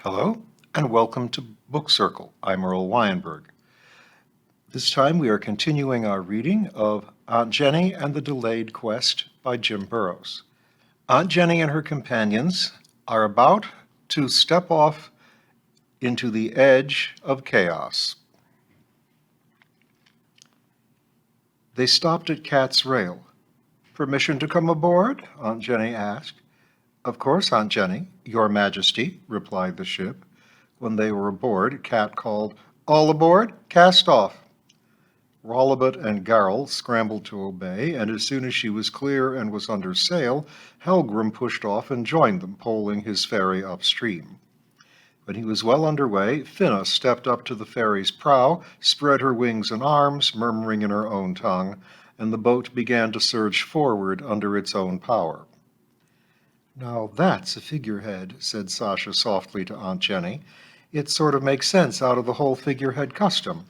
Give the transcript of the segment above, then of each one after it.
Hello, and welcome to Book Circle. I'm Earl Weinberg. This time we are continuing our reading of Aunt Jenny and the Delayed Quest by Jim Burroughs. Aunt Jenny and her companions are about to step off into the edge of chaos. They stopped at Cat's Rail. "Permission to come aboard?" Aunt Jenny asked. "Of course, Aunt Jenny, Your Majesty," replied the ship. When they were aboard, Cat called, "All aboard! Cast off!" Rollibutt and Garrel scrambled to obey, and as soon as she was clear and was under sail, Helgrim pushed off and joined them, poling his ferry upstream. When he was well under way, Finna stepped up to the ferry's prow, spread her wings and arms, murmuring in her own tongue, and the boat began to surge forward under its own power. "Now that's a figurehead," said Sasha softly to Aunt Jenny. "It sort of makes sense out of the whole figurehead custom."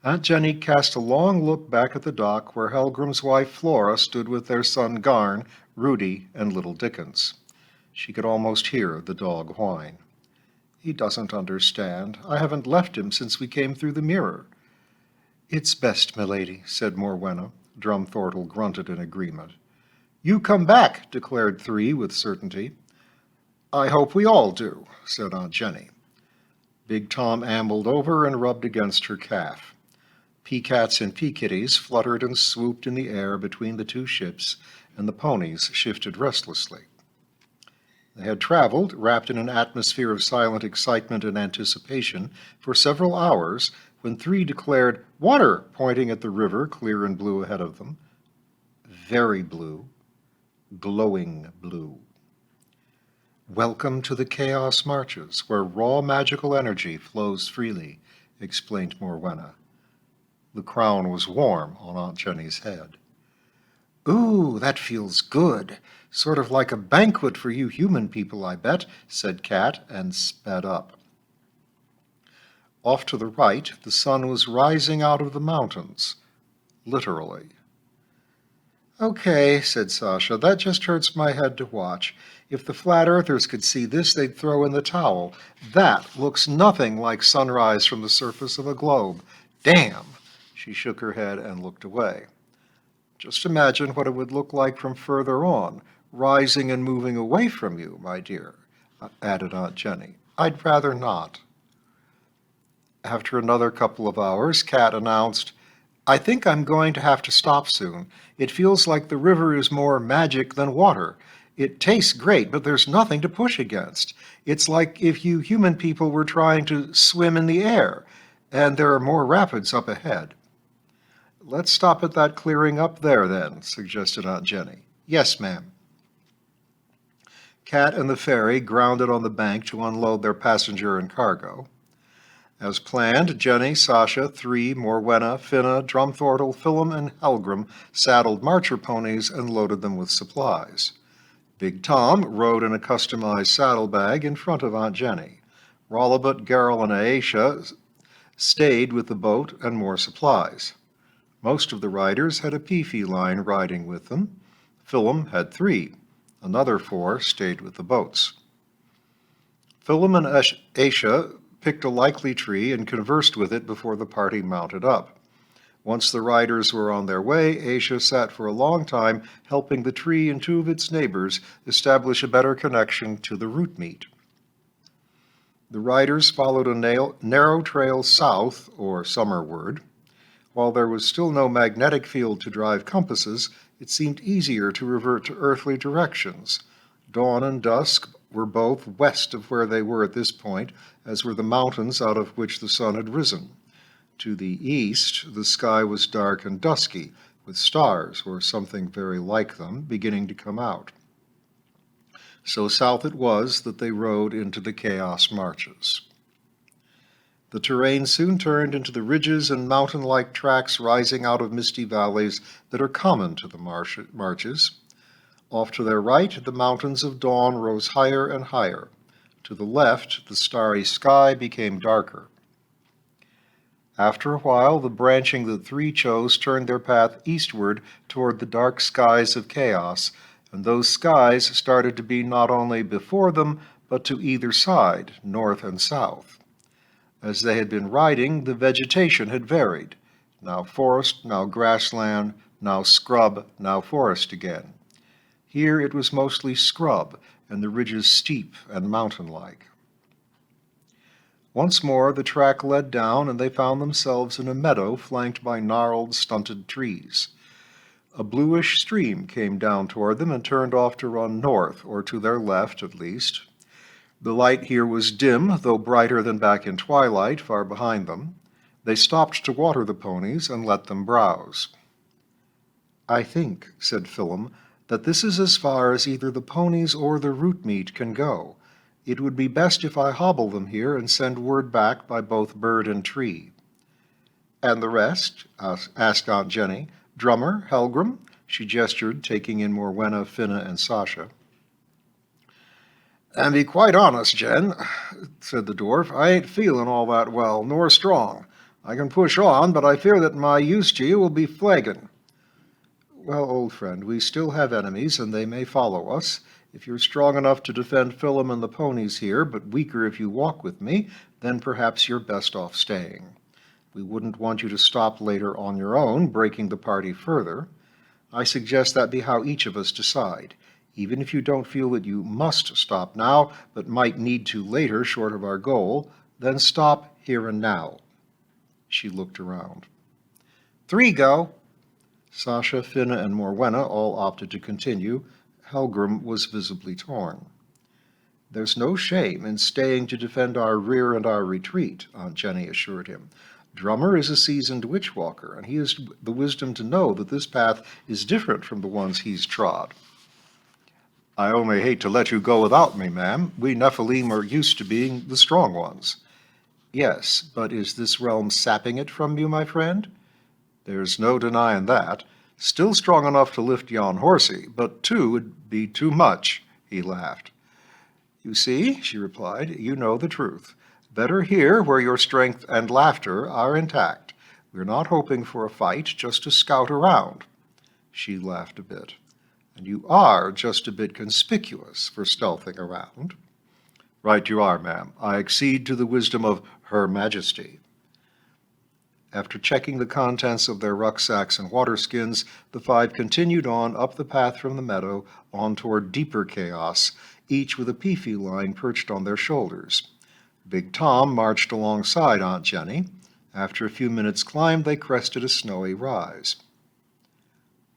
Aunt Jenny cast a long look back at the dock where Helgrim's wife Flora stood with their son Garn, Rudy, and little Dickens. She could almost hear the dog whine. "He doesn't understand. I haven't left him since we came through the mirror." "It's best, milady," said Morwenna. Drumthortle grunted in agreement. "You come back," declared Three with certainty. "I hope we all do," said Aunt Jenny. Big Tom ambled over and rubbed against her calf. Peacats and peakitties fluttered and swooped in the air between the two ships, and the ponies shifted restlessly. They had traveled, wrapped in an atmosphere of silent excitement and anticipation, for several hours, when Three declared, "Water!" pointing at the river, clear and blue ahead of them. Very blue. Glowing blue. "Welcome to the Chaos Marches, where raw magical energy flows freely," explained Morwenna. The crown was warm on Aunt Jenny's head. "Ooh, that feels good. Sort of like a banquet for you human people, I bet," said Cat, and sped up. Off to the right, the sun was rising out of the mountains, literally. "Okay," said Sasha, "that just hurts my head to watch. If the flat earthers could see this, they'd throw in the towel. That looks nothing like sunrise from the surface of a globe. Damn!" She shook her head and looked away. "Just imagine what it would look like from further on, rising and moving away from you, my dear," added Aunt Jenny. "I'd rather not." After another couple of hours, Cat announced, "I think I'm going to have to stop soon. It feels like the river is more magic than water. It tastes great, but there's nothing to push against. It's like if you human people were trying to swim in the air, and there are more rapids up ahead." "Let's stop at that clearing up there, then," suggested Aunt Jenny. "Yes, ma'am." Cat and the ferry grounded on the bank to unload their passenger and cargo. As planned, Jenny, Sasha, Three, Morwenna, Finna, Drumthortle, Philum, and Helgrim saddled marcher ponies and loaded them with supplies. Big Tom rode in a customized saddlebag in front of Aunt Jenny. Rollibutt, Garrel, and Aisha stayed with the boat and more supplies. Most of the riders had a P-feline riding with them. Philum had 3. Another 4 stayed with the boats. Philum and Aisha picked a likely tree and conversed with it before the party mounted up. Once the riders were on their way, Aisha sat for a long time, helping the tree and 2 of its neighbors establish a better connection to the root meat. The riders followed a narrow trail south, or summerward. While there was still no magnetic field to drive compasses, it seemed easier to revert to earthly directions. Dawn and dusk were both west of where they were at this point, as were the mountains out of which the sun had risen. To the east, the sky was dark and dusky, with stars, or something very like them, beginning to come out. So south it was that they rode into the Chaos Marches. The terrain soon turned into the ridges and mountain-like tracks rising out of misty valleys that are common to the marches. Off to their right, the mountains of dawn rose higher and higher. To the left, the starry sky became darker. After a while, the branching that 3 chose turned their path eastward toward the dark skies of chaos, and those skies started to be not only before them, but to either side, north and south. As they had been riding, the vegetation had varied. Now forest, now grassland, now scrub, now forest again. Here it was mostly scrub, and the ridges steep and mountain-like. Once more the track led down, and they found themselves in a meadow flanked by gnarled, stunted trees. A bluish stream came down toward them and turned off to run north, or to their left at least. The light here was dim, though brighter than back in twilight, far behind them. They stopped to water the ponies and let them browse. "I think," said Philum, "that this is as far as either the ponies or the root meat can go. It would be best if I hobble them here and send word back by both bird and tree." "And the rest?" asked Aunt Jenny. "Drummer, Helgrim?" She gestured, taking in Morwenna, Finna, and Sasha. "And be quite honest, Jen," said the dwarf, "I ain't feeling all that well, nor strong. I can push on, but I fear that my use to you will be flagging." "Well, old friend, we still have enemies, and they may follow us. If you're strong enough to defend Philum and the ponies here, but weaker if you walk with me, then perhaps you're best off staying. We wouldn't want you to stop later on your own, breaking the party further. I suggest that be how each of us decide. Even if you don't feel that you must stop now, but might need to later short of our goal, then stop here and now." She looked around. "Three go." Sasha, Finna, and Morwenna all opted to continue. Helgrim was visibly torn. "There's no shame in staying to defend our rear and our retreat," Aunt Jenny assured him. "Drummer is a seasoned witch-walker, and he has the wisdom to know that this path is different from the ones he's trod." "I only hate to let you go without me, ma'am. We Nephilim are used to being the strong ones." "Yes, but is this realm sapping it from you, my friend?" "There's no denying that. Still strong enough to lift yon horsey, but two would be too much," he laughed. "You see," she replied, "you know the truth. Better here where your strength and laughter are intact. We're not hoping for a fight, just to scout around." She laughed a bit. "And you are just a bit conspicuous for stealthing around." "Right you are, ma'am. I accede to the wisdom of Her Majesty." After checking the contents of their rucksacks and waterskins, the five continued on up the path from the meadow on toward deeper chaos, each with a feline perched on their shoulders. Big Tom marched alongside Aunt Jenny. After a few minutes' climb, they crested a snowy rise.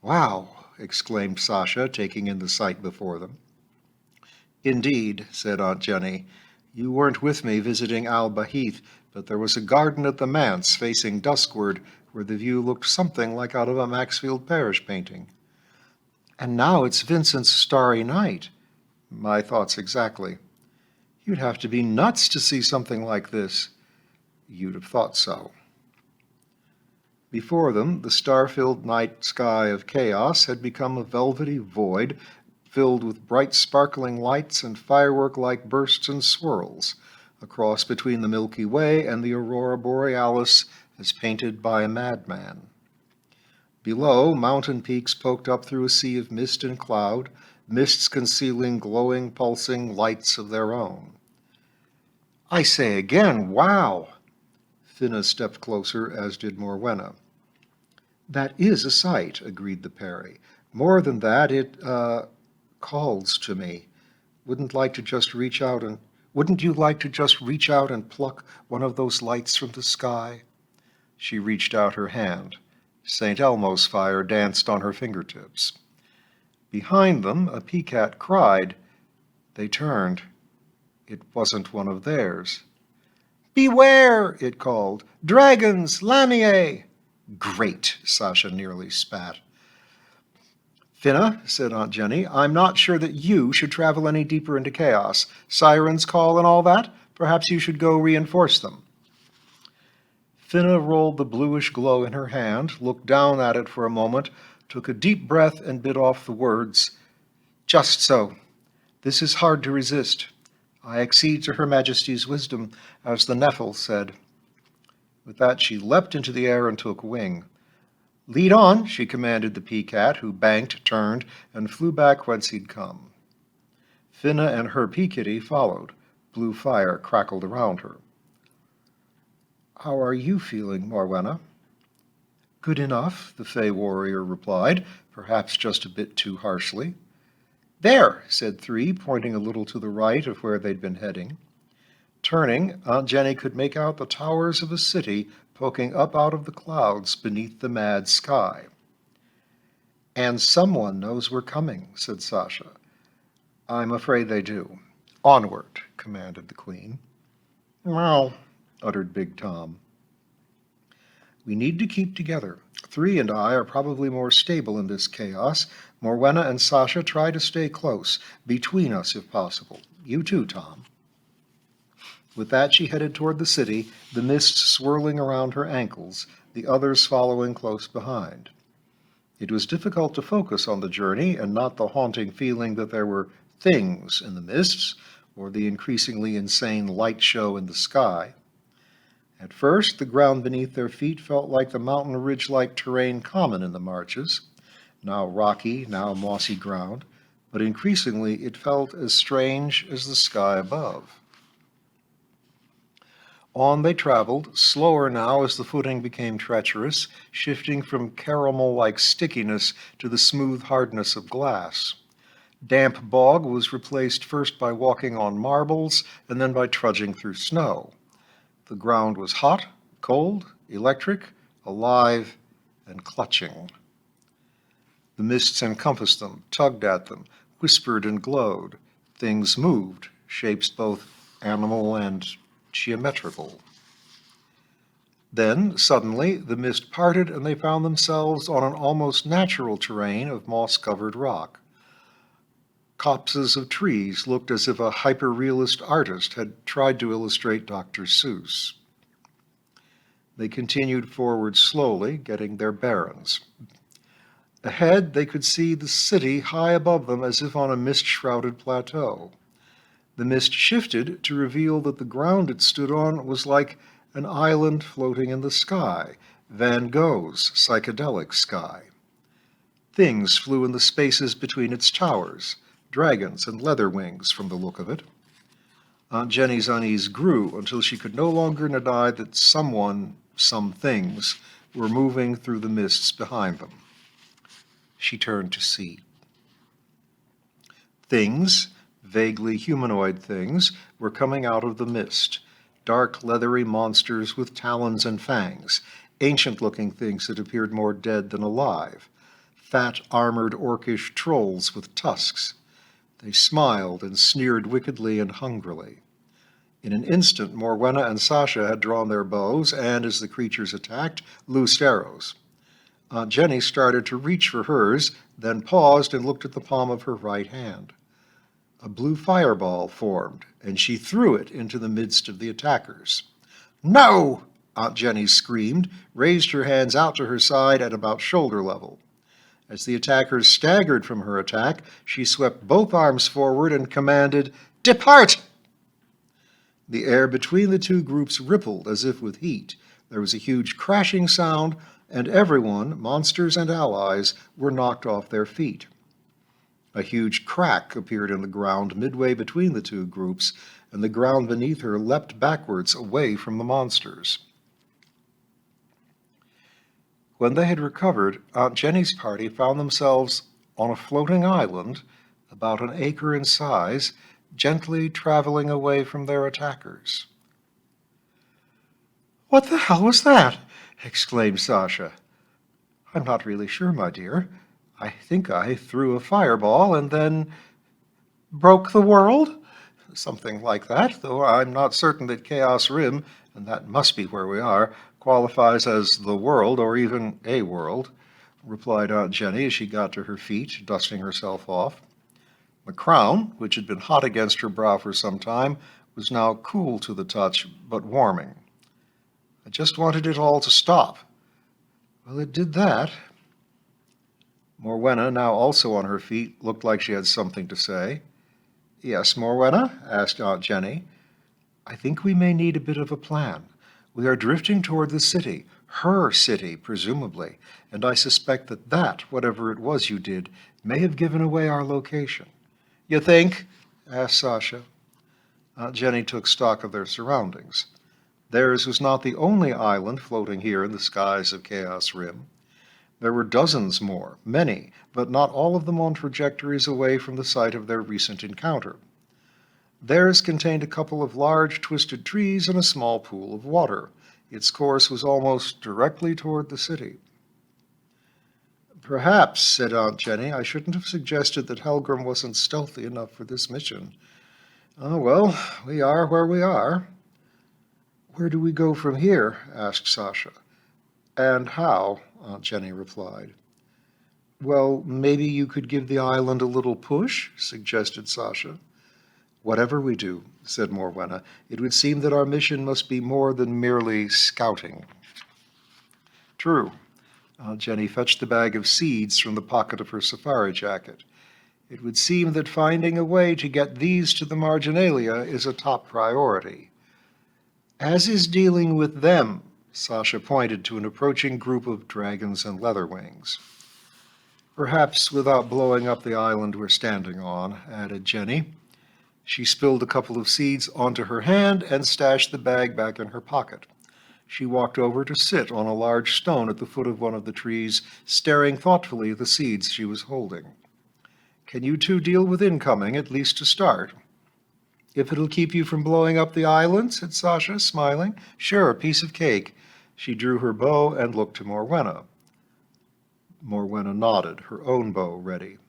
"Wow!" exclaimed Sasha, taking in the sight before them. "Indeed," said Aunt Jenny. "You weren't with me visiting Al-Bahith, but there was a garden at the manse facing duskward where the view looked something like out of a Maxfield Parrish painting." "And now it's Vincent's Starry Night." "My thoughts exactly." "You'd have to be nuts to see something like this." "You'd have thought so." Before them, the star-filled night sky of chaos had become a velvety void filled with bright sparkling lights and firework-like bursts and swirls, a cross between the Milky Way and the aurora borealis as painted by a madman. Below, mountain peaks poked up through a sea of mist and cloud, mists concealing glowing, pulsing lights of their own. "I say again, wow!" Finna stepped closer, as did Morwenna. "That is a sight," agreed the Peri. "More than that, it, calls to me. Wouldn't you like to just reach out and pluck one of those lights from the sky?" She reached out her hand. St. Elmo's fire danced on her fingertips. Behind them, a peacat cried. They turned. It wasn't one of theirs. "Beware!" it called. "Dragons! Lamia!" "Great!" Sasha nearly spat. "Finna," said Aunt Jenny, "I'm not sure that you should travel any deeper into chaos. Sirens call and all that. Perhaps you should go reinforce them." Finna rolled the bluish glow in her hand, looked down at it for a moment, took a deep breath, and bit off the words, "Just so. This is hard to resist. I accede to Her Majesty's wisdom, as the Nephil said." With that, she leapt into the air and took wing. "Lead on," she commanded the peacat, who banked, turned, and flew back whence he'd come. Finna and her Peakity followed. Blue fire crackled around her. "How are you feeling, Morwenna?" "Good enough," the Fey warrior replied, perhaps just a bit too harshly. "There," said Three, pointing a little to the right of where they'd been heading. Turning, Aunt Jenny could make out the towers of a city poking up out of the clouds beneath the mad sky. "And someone knows we're coming," said Sasha. "I'm afraid they do." "Onward," commanded the Queen. "Well," uttered Big Tom. "We need to keep together. Three and I are probably more stable in this chaos. Morwenna and Sasha try to stay close, between us if possible. You too, Tom." With that, she headed toward the city, the mist swirling around her ankles, the others following close behind. It was difficult to focus on the journey and not the haunting feeling that there were things in the mists or the increasingly insane light show in the sky. At first, the ground beneath their feet felt like the mountain ridge-like terrain common in the marches, now rocky, now mossy ground, but increasingly it felt as strange as the sky above. On they traveled, slower now as the footing became treacherous, shifting from caramel-like stickiness to the smooth hardness of glass. Damp bog was replaced first by walking on marbles and then by trudging through snow. The ground was hot, cold, electric, alive, and clutching. The mists encompassed them, tugged at them, whispered and glowed. Things moved, shapes both animal and geometrical. Then, suddenly, the mist parted and they found themselves on an almost natural terrain of moss-covered rock. Copses of trees looked as if a hyper-realist artist had tried to illustrate Dr. Seuss. They continued forward slowly, getting their bearings. Ahead, they could see the city high above them as if on a mist-shrouded plateau. The mist shifted to reveal that the ground it stood on was like an island floating in the sky, Van Gogh's psychedelic sky. Things flew in the spaces between its towers, dragons and leather wings from the look of it. Aunt Jenny's unease grew until she could no longer deny that someone, some things, were moving through the mists behind them. She turned to see. Things, vaguely humanoid things, were coming out of the mist, dark leathery monsters with talons and fangs, ancient-looking things that appeared more dead than alive, fat, armored, orcish trolls with tusks. They smiled and sneered wickedly and hungrily. In an instant, Morwenna and Sasha had drawn their bows and, as the creatures attacked, loosed arrows. Aunt Jenny started to reach for hers, then paused and looked at the palm of her right hand. A blue fireball formed, and she threw it into the midst of the attackers. "No!" Aunt Jenny screamed, raised her hands out to her side at about shoulder level. As the attackers staggered from her attack, she swept both arms forward and commanded, "Depart!" The air between the two groups rippled as if with heat. There was a huge crashing sound, and everyone, monsters and allies, were knocked off their feet. A huge crack appeared in the ground midway between the two groups, and the ground beneath her leapt backwards away from the monsters. When they had recovered, Aunt Jenny's party found themselves on a floating island, about an acre in size, gently traveling away from their attackers. "What the hell was that?" exclaimed Sasha. "I'm not really sure, my dear. I think I threw a fireball and then broke the world? Something like that, though I'm not certain that Chaos Rim, and that must be where we are, qualifies as the world or even a world," replied Aunt Jenny as she got to her feet, dusting herself off. The crown, which had been hot against her brow for some time, was now cool to the touch, but warming. "I just wanted it all to stop." "Well, it did that." Morwenna, now also on her feet, looked like she had something to say. "Yes, Morwenna?" asked Aunt Jenny. "I think we may need a bit of a plan. We are drifting toward the city, her city, presumably, and I suspect that, whatever it was you did, may have given away our location." "You think?" asked Sasha. Aunt Jenny took stock of their surroundings. Theirs was not the only island floating here in the skies of Chaos Rim. There were dozens more, many, but not all of them on trajectories away from the site of their recent encounter. Theirs contained a couple of large twisted trees and a small pool of water. Its course was almost directly toward the city. Perhaps, said Aunt Jenny, I shouldn't have suggested that Helgrim wasn't stealthy enough for this mission. Oh, well, we are where we are. Where do we go from here? Asked Sasha. And how? Aunt Jenny replied. Well, maybe you could give the island a little push, suggested Sasha. Whatever we do, said Morwenna, it would seem that our mission must be more than merely scouting. True. Aunt Jenny fetched the bag of seeds from the pocket of her safari jacket. It would seem that finding a way to get these to the marginalia is a top priority. As is dealing with them, Sasha pointed to an approaching group of dragons and leatherwings. Perhaps without blowing up the island we're standing on, added Jenny. She spilled a couple of seeds onto her hand and stashed the bag back in her pocket. She walked over to sit on a large stone at the foot of one of the trees, staring thoughtfully at the seeds she was holding. Can you two deal with incoming, at least to start? If it'll keep you from blowing up the island, said Sasha, smiling. Sure, a piece of cake. She drew her bow and looked to Morwenna. Morwenna nodded, her own bow ready.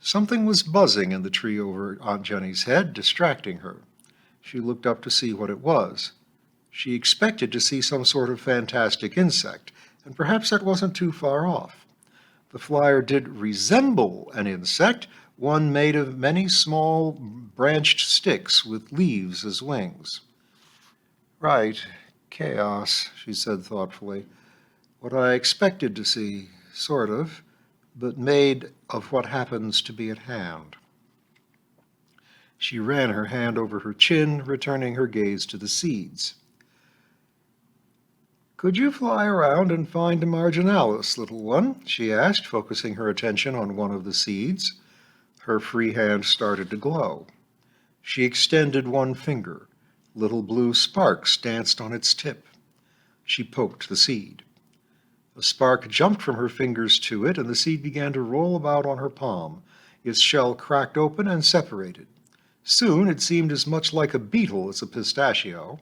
Something was buzzing in the tree over Aunt Jenny's head, distracting her. She looked up to see what it was. She expected to see some sort of fantastic insect, and perhaps that wasn't too far off. The flyer did resemble an insect, one made of many small branched sticks with leaves as wings. Right, chaos, she said thoughtfully. What I expected to see, sort of, but made of what happens to be at hand. She ran her hand over her chin, returning her gaze to the seeds. Could you fly around and find a marginalis, little one? She asked, focusing her attention on one of the seeds. Her free hand started to glow. She extended one finger. Little blue sparks danced on its tip. She poked the seed. A spark jumped from her fingers to it, and the seed began to roll about on her palm. Its shell cracked open and separated. Soon it seemed as much like a beetle as a pistachio.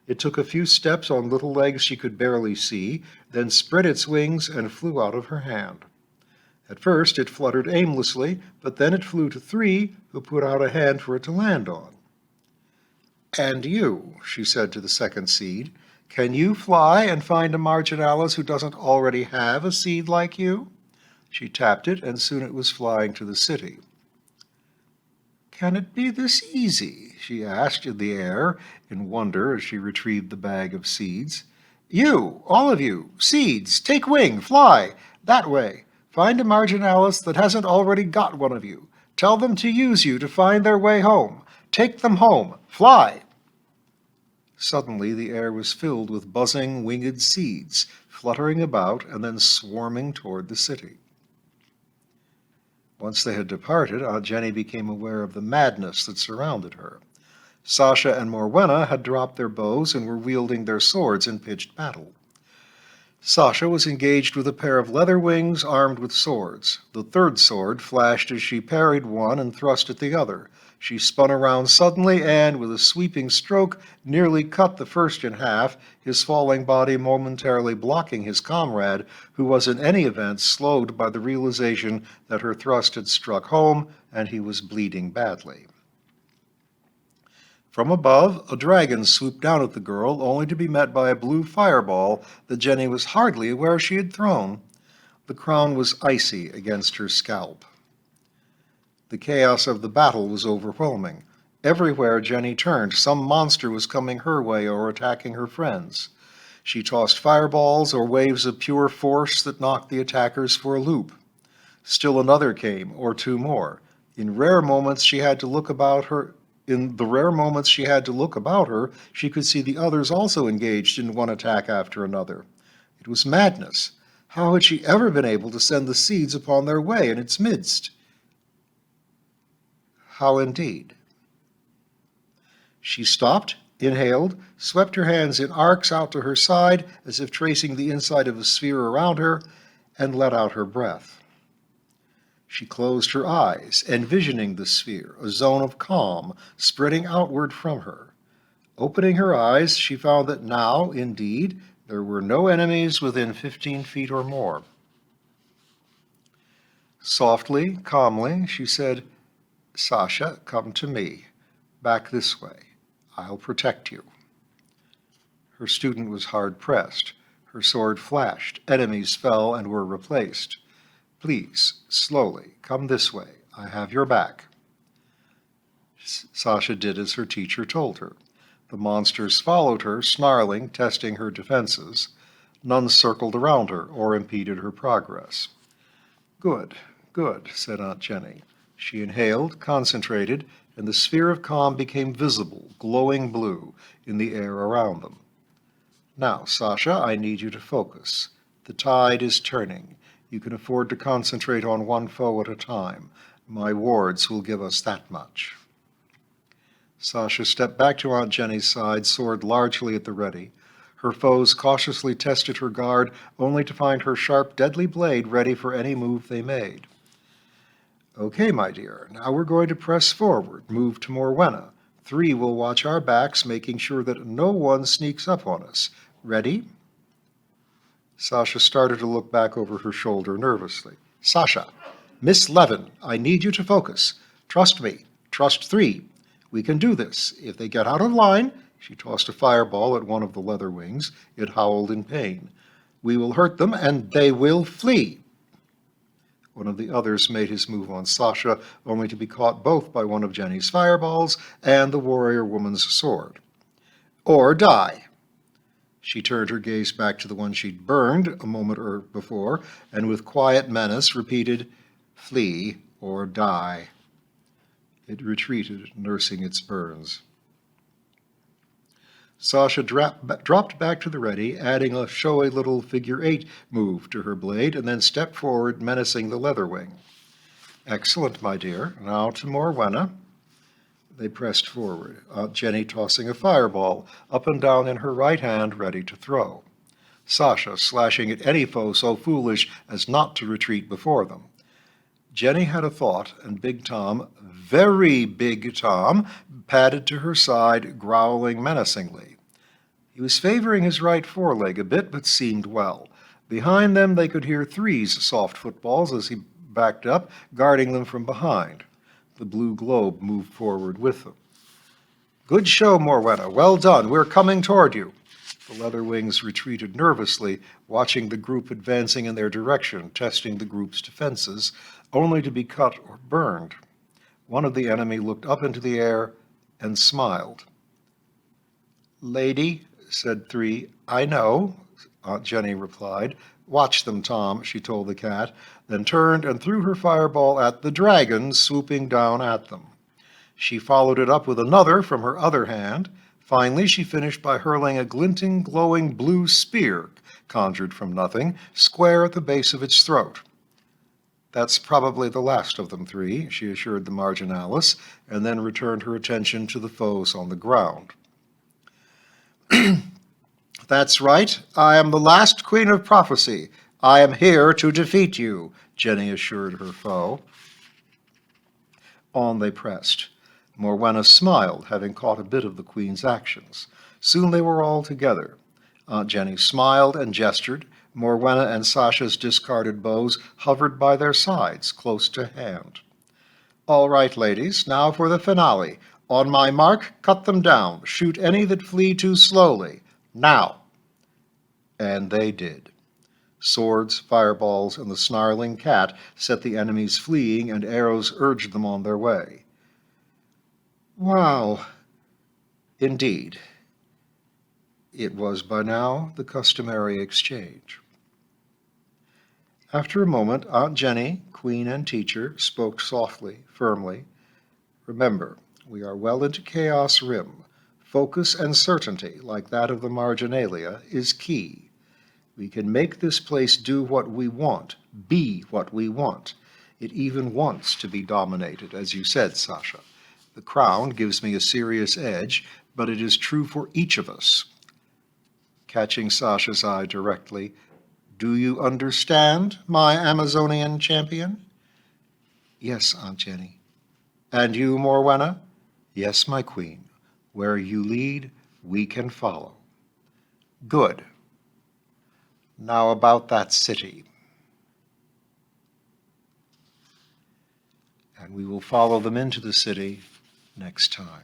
It took a few steps on little legs she could barely see, then spread its wings and flew out of her hand. At first it fluttered aimlessly, but then it flew to three, who put out a hand for it to land on. And you, she said to the second seed, can you fly and find a marginalis who doesn't already have a seed like you? She tapped it, and soon it was flying to the city. Can it be this easy? She asked in the air, in wonder as she retrieved the bag of seeds. You, all of you, seeds, take wing, fly, that way. Find a marginalis that hasn't already got one of you. Tell them to use you to find their way home. Take them home, fly. Suddenly the air was filled with buzzing, winged seeds, fluttering about and then swarming toward the city. Once they had departed, Aunt Jenny became aware of the madness that surrounded her. Sasha and Morwenna had dropped their bows and were wielding their swords in pitched battle. Sasha was engaged with a pair of leatherwings armed with swords. The third sword flashed as she parried one and thrust at the other. She spun around suddenly and, with a sweeping stroke, nearly cut the first in half, his falling body momentarily blocking his comrade, who was in any event slowed by the realization that her thrust had struck home and he was bleeding badly. From above, a dragon swooped down at the girl, only to be met by a blue fireball that Jenny was hardly aware she had thrown. The crown was icy against her scalp. The chaos of the battle was overwhelming. Everywhere Jenny turned, some monster was coming her way or attacking her friends. She tossed fireballs or waves of pure force that knocked the attackers for a loop. Still another came, or two more. In the rare moments she had to look about her, she could see the others also engaged in one attack after another. It was madness. How had she ever been able to send the seeds upon their way in its midst? How indeed? She stopped, inhaled, swept her hands in arcs out to her side as if tracing the inside of a sphere around her, and let out her breath. She closed her eyes, envisioning the sphere, a zone of calm spreading outward from her. Opening her eyes, she found that now, indeed, there were no enemies within 15 feet or more. Softly, calmly, she said, "Sasha, come to me. Back this way. I'll protect you." Her student was hard-pressed. Her sword flashed. Enemies fell and were replaced. "Please, slowly, come this way. I have your back." Sasha did as her teacher told her. The monsters followed her, snarling, testing her defenses. None circled around her or impeded her progress. "Good, good," said Aunt Jenny. She inhaled, concentrated, and the sphere of calm became visible, glowing blue, in the air around them. "Now, Sasha, I need you to focus. The tide is turning. You can afford to concentrate on one foe at a time. My wards will give us that much." Sasha stepped back to Aunt Jenny's side, sword largely at the ready. Her foes cautiously tested her guard, only to find her sharp, deadly blade ready for any move they made. "Okay, my dear, now we're going to press forward, move to Morwenna. 3 will watch our backs, making sure that no one sneaks up on us. Ready?" Sasha started to look back over her shoulder nervously. "Sasha, Miss Levin, I need you to focus. Trust me. Trust 3. We can do this. If they get out of line," she tossed a fireball at one of the leather wings. It howled in pain. "We will hurt them, and they will flee." One of the others made his move on Sasha, only to be caught both by one of Jenny's fireballs and the warrior woman's sword. "Or die." She turned her gaze back to the one she'd burned a moment before, and with quiet menace repeated, "Flee or die." It retreated, nursing its burns. Sasha dropped back to the ready, adding a showy little figure-8 move to her blade, and then stepped forward, menacing the leatherwing. "Excellent, my dear. Now to Morwenna." They pressed forward, Aunt Jenny tossing a fireball up and down in her right hand, ready to throw. Sasha slashing at any foe so foolish as not to retreat before them. Jenny had a thought, and Big Tom, very Big Tom, padded to her side, growling menacingly. He was favoring his right foreleg a bit, but seemed well. Behind them they could hear 3's soft footfalls as he backed up, guarding them from behind. The blue globe moved forward with them. "Good show, Morwenna. Well done. We're coming toward you." The Leatherwings retreated nervously, watching the group advancing in their direction, testing the group's defenses, only to be cut or burned. One of the enemy looked up into the air and smiled. "Lady," said 3, "I know," Aunt Jenny replied. "Watch them, Tom," she told the cat, then turned and threw her fireball at the dragon swooping down at them. She followed it up with another from her other hand. Finally, she finished by hurling a glinting, glowing blue spear, conjured from nothing, square at the base of its throat. "That's probably the last of them, 3, she assured the Marginalis, and then returned her attention to the foes on the ground. "That's right. I am the last Queen of Prophecy. I am here to defeat you," Jenny assured her foe. On they pressed. Morwenna smiled, having caught a bit of the Queen's actions. Soon they were all together. Aunt Jenny smiled and gestured. Morwenna and Sasha's discarded bows hovered by their sides, close to hand. "All right, ladies, now for the finale. On my mark, cut them down. Shoot any that flee too slowly. Now." And they did. Swords, fireballs, and the snarling cat set the enemies fleeing, and arrows urged them on their way. Wow! Indeed. It was by now the customary exchange. After a moment, Aunt Jenny, Queen and teacher, spoke softly, firmly. "Remember, we are well into Chaos Rim. Focus and certainty, like that of the Marginalia, is key. We can make this place do what we want, be what we want. It even wants to be dominated, as you said, Sasha. The crown gives me a serious edge, but it is true for each of us. Catching Sasha's eye directly, do you understand, my Amazonian champion? Yes, Aunt Jenny. And you, Morwenna? Yes, my queen. Where you lead, we can follow. Good. Now about that city. And we will follow them into the city next time.